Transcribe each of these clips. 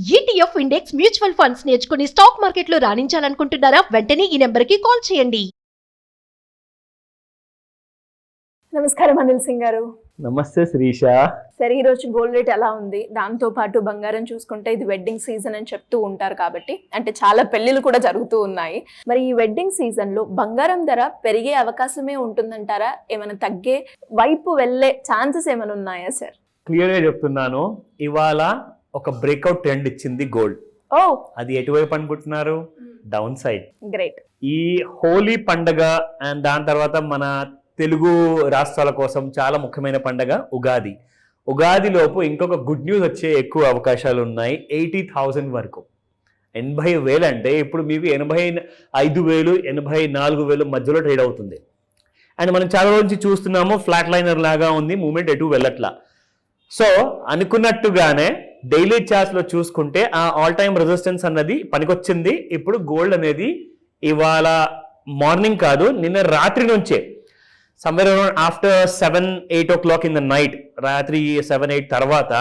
ETF index mutual funds నేర్చుకుని stock మార్కెట్లో రాణించాలనుకుంటున్నారా? వెంటనే ఈ నెంబర్కి కాల్ చేయండి. నమస్కారం అనిల్ సింగ్ గారు. నమస్తే శిరీష. సరే, ఈ రోజు గోల్డ్ రేట్ ఎలా ఉంది? దాంతో పాటు బంగారం చూసుకుంటే ఇది వెడ్డింగ్ సీజన్ అని చెప్తూ ఉంటారు కాబట్టి, అంటే చాలా పెళ్లిళ్ళు కూడా జరుగుతూ ఉన్నాయి. మరి ఈ వెడ్డింగ్ సీజన్ లో బంగారం ధర పెరిగే అవకాశమే ఉంటుందంటారా? ఏమైనా తగ్గే వైపు వెళ్ళే ఛాన్సెస్ ఏమైనా ఉన్నాయా సార్? క్లియర్ గా చెప్తున్నాను, ఇవాళ ఒక బ్రేక్అవుట్ ట్రెండ్ ఇచ్చింది గోల్డ్. ఓ, అది ఎటువైపు అనుకుంటున్నారు? Down side. గ్రేట్. ఈ హోలీ పండగ అండ్ దాని తర్వాత మన తెలుగు రాష్ట్రాల కోసం చాలా ముఖ్యమైన పండగ ఉగాది. ఉగాది లోపు ఇంకొక గుడ్ న్యూస్ వచ్చే ఎక్కువ అవకాశాలు ఉన్నాయి. 80,000 వరకు. 80,000 అంటే ఇప్పుడు మీకు 85,000 84,000 మధ్యలో ట్రేడ్ అవుతుంది. అండ్ మనం చాలా రోజు చూస్తున్నాము, ఫ్లాట్ లైనర్ లాగా ఉంది, మూమెంట్ ఎటు వెళ్ళట్లా. సో అనుకున్నట్టుగానే డైలీ చార్ట్స్ లో చూసుకుంటే ఆ ఆల్ టైమ్ రెసిస్టెన్స్ అన్నది పనికొచ్చింది. ఇప్పుడు గోల్డ్ అనేది ఇవాళ మార్నింగ్ కాదు, నిన్న రాత్రి నుంచే somewhere around after 7-8 o'clock in the night, రాత్రి 7-8 తర్వాత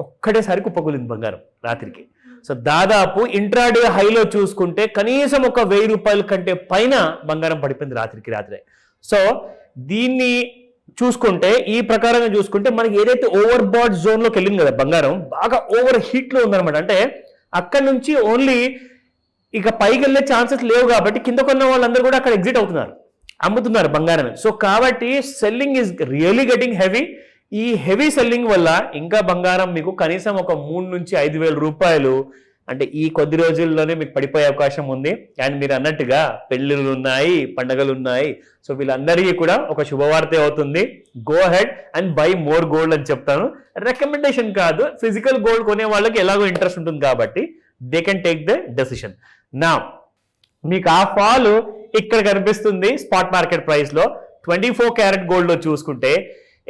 ఒక్కటేసారి కుప్పకూలింది బంగారం రాత్రికి. సో దాదాపు ఇంట్రాడే హైలో చూసుకుంటే కనీసం ఒక 1,000 రూపాయల కంటే పైన బంగారం పడిపోయింది రాత్రే. సో దీన్ని చూసుకుంటే, ఈ ప్రకారంగా చూసుకుంటే మనకి ఏదైతే ఓవర్ బాట్ జోన్ లోకి వెళ్ళింది కదా బంగారం, బాగా ఓవర్ హీట్ లో ఉందన్నమాట. అంటే అక్కడ నుంచి ఓన్లీ ఇక పైకి వెళ్ళే ఛాన్సెస్ లేవు కాబట్టి కింద కొన్న వాళ్ళందరూ కూడా అక్కడ ఎగ్జిట్ అవుతున్నారు, అమ్ముతున్నారు బంగారం. సో కాబట్టి selling is really getting heavy. ఈ హెవీ సెల్లింగ్ వల్ల ఇంకా బంగారం మీకు కనీసం ఒక 3,000 నుంచి 5,000 రూపాయలు అంటే ఈ కొద్ది రోజుల్లోనే మీకు పడిపోయే అవకాశం ఉంది. అండ్ మీరు అన్నట్టుగా పెళ్ళిళ్ళు ఉన్నాయి, పండుగలు ఉన్నాయి. సో వీళ్ళందరికీ కూడా ఒక శుభవార్త అవుతుంది. Go head and by more gold అని చెప్తాను. రికమెండేషన్ కాదు, ఫిజికల్ గోల్డ్ కొనే వాళ్ళకి ఎలాగో ఇంట్రెస్ట్ ఉంటుంది కాబట్టి they can take the decision. నా మీకు ఆ ఫాల్ ఇక్కడ కనిపిస్తుంది స్పాట్ మార్కెట్ ప్రైస్ లో. 24 క్యారెట్ గోల్డ్ లో చూసుకుంటే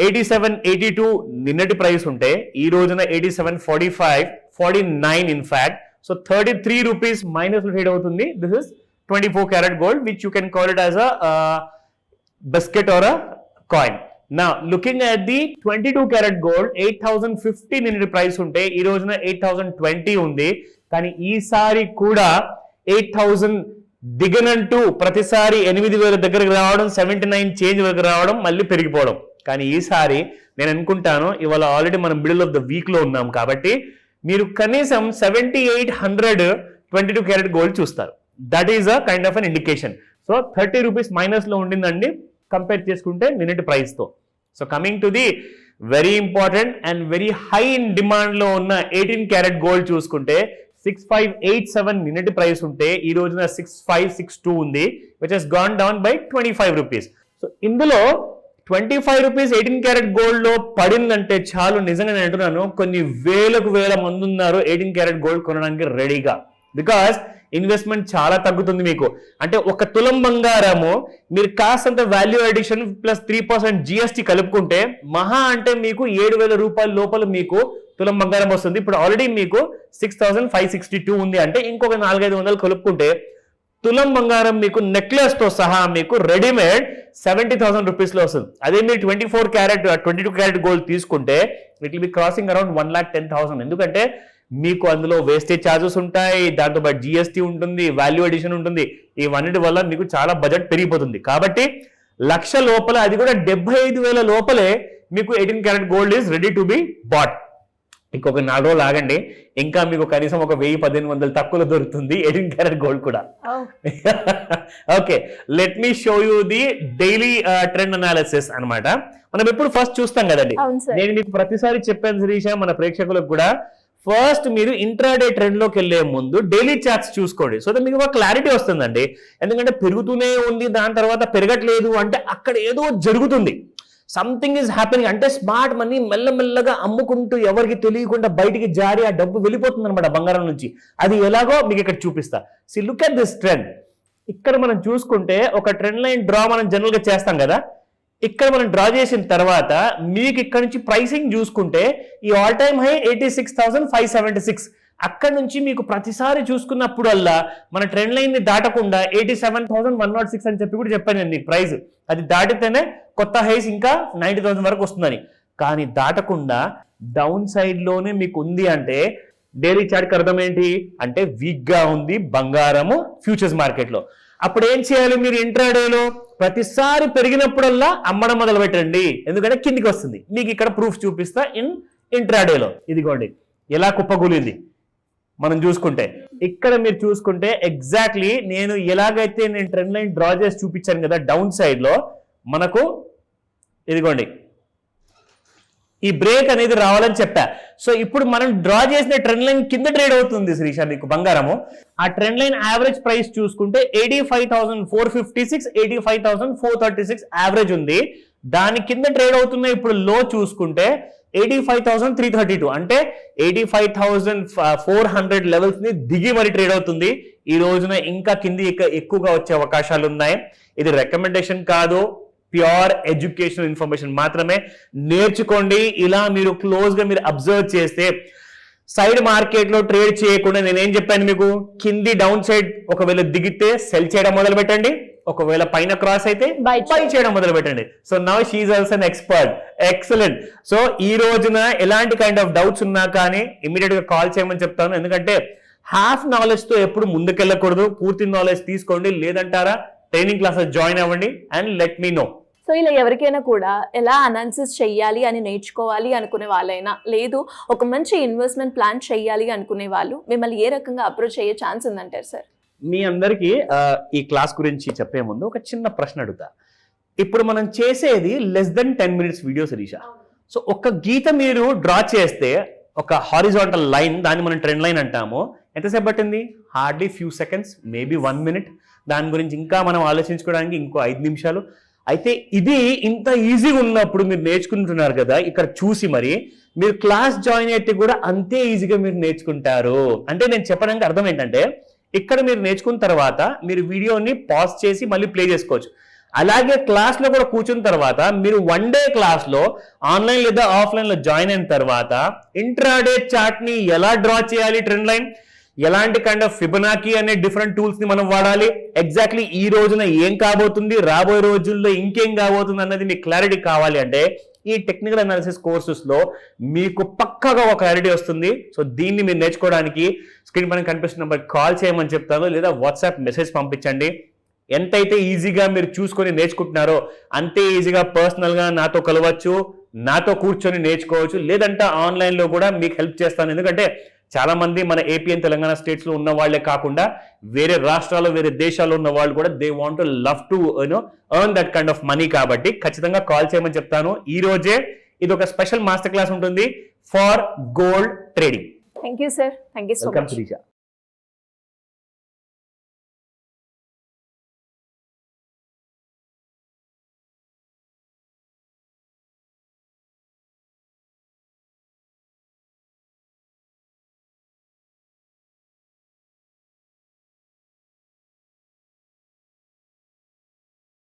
87-82 నిన్నటి ప్రైస్ ఉంటే ఈ రోజున 87-45-49 in fact. So 33 rupees minus trade అవుతుంది. This is 24 carat gold which you can call it as a biscuit or a coin. నా looking at the 22 carat gold 8,050 నిన్నటి ప్రైస్ ఉంటే ఈ రోజున 8,020 ఉంది. కానీ ఈసారి కూడా 8,000 దిగనంటూ ప్రతిసారి 8,000 దగ్గరకు రావడం, 79 చేంజ్ వరకు రావడం, మళ్ళీ పెరిగిపోవడం. కానీ ఈసారి నేను అనుకుంటాను ఇవాళ ఆల్రెడీ మనం మిడిల్ ఆఫ్ ద వీక్ లో ఉన్నాం కాబట్టి మీరు కనీసం 7800 22 క్యారెట్ గోల్డ్ చూస్తారు. That is a kind of an indication. So 30 rupees minus లో ఉండిందండి కంపేర్ చేసుకుంటే నిన్నటి ప్రైస్ తో. So coming to the very important and very high in demand లో ఉన్న 18 క్యారెట్ గోల్డ్ చూసుకుంటే 6587 నిన్నటి ప్రైస్ ఉంటే ఈ రోజున 6562 ఉంది, which has gone down by 25 rupees. So ఇందులో 25 రూపీస్ 18 క్యారెట్ గోల్డ్ లో పడిందంటే చాలు. నిజంగా నేను అంటున్నాను, కొన్ని వేల మంది ఉన్నారు 18 క్యారెట్ గోల్డ్ కొనడానికి రెడీగా. బికాస్ ఇన్వెస్ట్మెంట్ చాలా తగ్గుతుంది మీకు. అంటే ఒక తులం బంగారము మీరు కాస్తంత వాల్యూ అడిషన్ ప్లస్ 3% GST కలుపుకుంటే మహా అంటే మీకు 7,000 రూపాయల లోపల మీకు తులం బంగారం వస్తుంది. ఇప్పుడు ఆల్రెడీ మీకు 6,562 ఉంది. అంటే ఇంకొక 400-500 కలుపుకుంటే తులం బంగారం మీకు నెక్లెస్ తో సహా మీకు రెడీమేడ్ 70,000 రూపీస్ లో వస్తుంది. అదే మీరు 22 క్యారెట్ గోల్డ్ తీసుకుంటే it will be crossing around 1,10,000. ఎందుకంటే మీకు అందులో వేస్టేజ్ ఛార్జెస్ ఉంటాయి, దాంతో పాటు GST ఉంటుంది, వాల్యూ అడిషన్ ఉంటుంది. ఇవన్నిటి వల్ల మీకు చాలా బడ్జెట్ పెరిగిపోతుంది. కాబట్టి 1,00,000 లోపల, అది కూడా 75,000 లోపలే మీకు 18 carat gold is ready to be bought. ఇంకొక 4 రోజులు ఆగండి, ఇంకా మీకు కనీసం ఒక 1,000-1,500 తక్కువలో దొరుకుతుంది 18 క్యారెట్ గోల్డ్ కూడా. Okay, let me show you the daily trend analysis అన్నమాట. మనం ఎప్పుడు ఫస్ట్ చూస్తాం కదండి. నేను మీకు ప్రతిసారి చెప్పాను శిరీష, మన ప్రేక్షకులకు కూడా, ఫస్ట్ మీరు ఇంట్రాడే ట్రెండ్ లోకి వెళ్లే ముందు డైలీ చార్ట్స్ చూసుకోండి. సో మీకు ఒక క్లారిటీ వస్తుందండి. ఎందుకంటే పెరుగుతూనే ఉంది, దాని తర్వాత పెరగట్లేదు అంటే అక్కడ ఏదో జరుగుతుంది, సంథింగ్ ఈజ్ హ్యాపెనింగ్. అంటే స్మార్ట్ మనీ మెల్లమెల్లగా అమ్ముకుంటూ ఎవరికి తెలియకుండా బయటికి జారి ఆ డబ్బు వెళ్ళిపోతుంది అనమాట బంగారం నుంచి. అది ఎలాగో మీకు ఇక్కడ చూపిస్తా. See look at this trend. ఇక్కడ మనం చూసుకుంటే ఒక ట్రెండ్ లైన్ డ్రా మనం జనరల్ గా చేస్తాం కదా. ఇక్కడ మనం డ్రా చేసిన తర్వాత మీకు ఇక్కడ నుంచి ప్రైసింగ్ చూసుకుంటే ఈ ఆల్ టైమ్ హై 86,576. అక్కడ నుంచి మీకు ప్రతిసారి చూసుకున్నప్పుడల్లా మన ట్రెండ్ లైన్ ని దాటకుండా 87,106 అని చెప్పి కూడా చెప్పాను నేను ప్రైస్. అది దాటితేనే కొత్త హైస్ ఇంకా 90,000 వరకు వస్తుందని. కానీ దాటకుండా డౌన్ సైడ్ లోనే మీకు ఉంది అంటే డైలీ చార్ట్ అర్థం ఏంటి అంటే వీక్ గా ఉంది బంగారము ఫ్యూచర్స్ మార్కెట్ లో. అప్పుడు ఏం చేయాలి మీరు ఇంట్రాడేలో ప్రతిసారి పెరిగినప్పుడల్లా అమ్మడం మొదలు పెట్టండి, ఎందుకంటే కిందికి వస్తుంది. మీకు ఇక్కడ ప్రూఫ్ చూపిస్తా ఇంట్రాడేలో. ఇదిగోండి ఎలా కుప్పకూలింది మనం చూసుకుంటే. ఇక్కడ మీరు చూసుకుంటే ఎగ్జాక్ట్లీ నేను ఎలాగైతే నేను ట్రెండ్ లైన్ డ్రా చేసి చూపించాను కదా డౌన్ సైడ్ లో, మనకు ఇదిగోండి ఈ బ్రేక్ అనేది రావాలని చెప్పా. సో ఇప్పుడు మనం డ్రా చేసిన ట్రెండ్ లైన్ కింద ట్రేడ్ అవుతుంది శ్రీషా మీకు బంగారము. ఆ ట్రెండ్ లైన్ యావరేజ్ ప్రైస్ చూసుకుంటే 85,456, 85,436 యావరేజ్ ఉంది. దాని కింద ట్రేడ్ అవుతున్న ఇప్పుడు లో చూసుకుంటే 85,332, అంటే 85,400 లెవెల్స్ ని దిగి మరి ట్రేడ్ అవుతుంది. ఈ రోజున ఇంకా కింది ఎక్కువగా వచ్చే అవకాశాలు ఉన్నాయి. ఇది రికమెండేషన్ కాదు, ప్యూర్ ఎడ్యుకేషనల్ ఇన్ఫర్మేషన్ మాత్రమే. నేర్చుకోండి. ఇలా మీరు క్లోజ్ గా మీరు అబ్జర్వ్ చేస్తే సైడ్ మార్కెట్ లో ట్రేడ్ చేయకుండా నేనేం చెప్పాను మీకు, కింది డౌన్ సైడ్ ఒకవేళ దిగితే సెల్ చేయడం మొదలు పెట్టండి, ఒకవేళ పైన క్రాస్ అయితే బై చేయడం మొదలు పెట్టండి. So now she is also an expert. Excellent. So ఈ రోజున ఎలాంటి కైండ్ ఆఫ్ డౌట్స్ ఉన్నా కానీ ఇమీడియట్ గా కాల్ చేయమని చెప్తాను, ఎందుకంటే హాఫ్ నాలెడ్జ్ తో ఎప్పుడు ముందుకెళ్ళకూడదు. పూర్తి నాలెడ్జ్ తీసుకోండి. లేదంటారా ట్రైనింగ్ క్లాసెస్ జాయిన్ అవ్వండి and let me know. So ఇలా ఎవరికైనా కూడా ఎలా అనాలిసిస్ చెయ్యాలి అని నేర్చుకోవాలి అనుకునే వాళ్ళైనా, లేదు ఒక మంచి ఇన్వెస్ట్మెంట్ ప్లాన్ చేయాలి అనుకునే వాళ్ళు మిమ్మల్ని ఏ రకంగా అప్రోచ్ అయ్యే ఛాన్స్ ఉందంటారు సార్? మీ అందరికీ ఈ క్లాస్ గురించి చెప్పే ముందు ఒక చిన్న ప్రశ్న అడుగుతా. ఇప్పుడు మనం చేసేది less than 10 minutes video Sirisha. So ఒక గీత మీరు డ్రా చేస్తే ఒక హారిజాంటల్ లైన్, దాన్ని మనం ట్రెండ్ లైన్ అంటాము. ఎంతసేపు పట్టింది? Hardly few seconds, maybe 1 minute. దాని గురించి ఇంకా మనం ఆలోచించుకోవడానికి ఇంకో 5 నిమిషాలు. అయితే ఇది ఇంత ఈజీగా ఉన్నప్పుడు మీరు నేర్చుకుంటున్నారు కదా, ఇక్కడ చూసి మరి మీరు క్లాస్ జాయిన్ అయితే కూడా అంతే ఈజీగా మీరు నేర్చుకుంటారు. అంటే నేను చెప్పడానికి అర్థం ఏంటంటే, ఇక్కడ మీరు నేర్చుకున్న తర్వాత మీరు వీడియోని పాజ్ చేసి మళ్ళీ ప్లే చేసుకోవచ్చు. అలాగే క్లాస్ లో కూడా కూర్చున్న తర్వాత మీరు 1 day క్లాస్ లో ఆన్లైన్ లేదా ఆఫ్లైన్ లో జాయిన్ అయిన తర్వాత ఇంట్రాడే చార్ట్ ని ఎలా డ్రా చేయాలి, ట్రెండ్ లైన్ ఎలాంటి కైండ్ ఆఫ్ ఫిబొనాకీ అనే డిఫరెంట్ టూల్స్ ని మనం వాడాలి, ఎగ్జాక్ట్లీ ఈ రోజున ఏం కాబోతుంది, రాబోయే రోజుల్లో ఇంకేం కాబోతుంది అన్నది మీకు క్లారిటీ కావాలి అంటే ఈ టెక్నికల్ అనాలిసిస్ కోర్సెస్ లో మీకు పక్కాగా ఒక క్లారిటీ వస్తుంది. సో దీన్ని మీరు నేర్చుకోవడానికి స్క్రీన్ పైన కనిపిస్తున్న నెంబర్ కాల్ చేయమని చెప్తాను, లేదా వాట్సాప్ మెసేజ్ పంపించండి. ఎంతైతే ఈజీగా మీరు చూసుకొని నేర్చుకుంటున్నారో అంతే ఈజీగా పర్సనల్ గా నాతో కలవచ్చు, నాతో కూర్చొని నేర్చుకోవచ్చు, లేదంటే ఆన్లైన్ లో కూడా మీకు హెల్ప్ చేస్తాను. ఎందుకంటే చాలా మంది మన ఏపీ అండ్ తెలంగాణ స్టేట్స్ లో ఉన్న వాళ్ళే కాకుండా వేరే రాష్ట్రాల్లో వేరే దేశాల్లో ఉన్న వాళ్ళు కూడా they want to love to earn that kind of money. కాబట్టి ఖచ్చితంగా కాల్ చేయమని చెప్తాను. ఈ రోజే ఇది ఒక స్పెషల్ మాస్టర్ క్లాస్ ఉంటుంది for gold trading. Thank you sir. Thank you so much.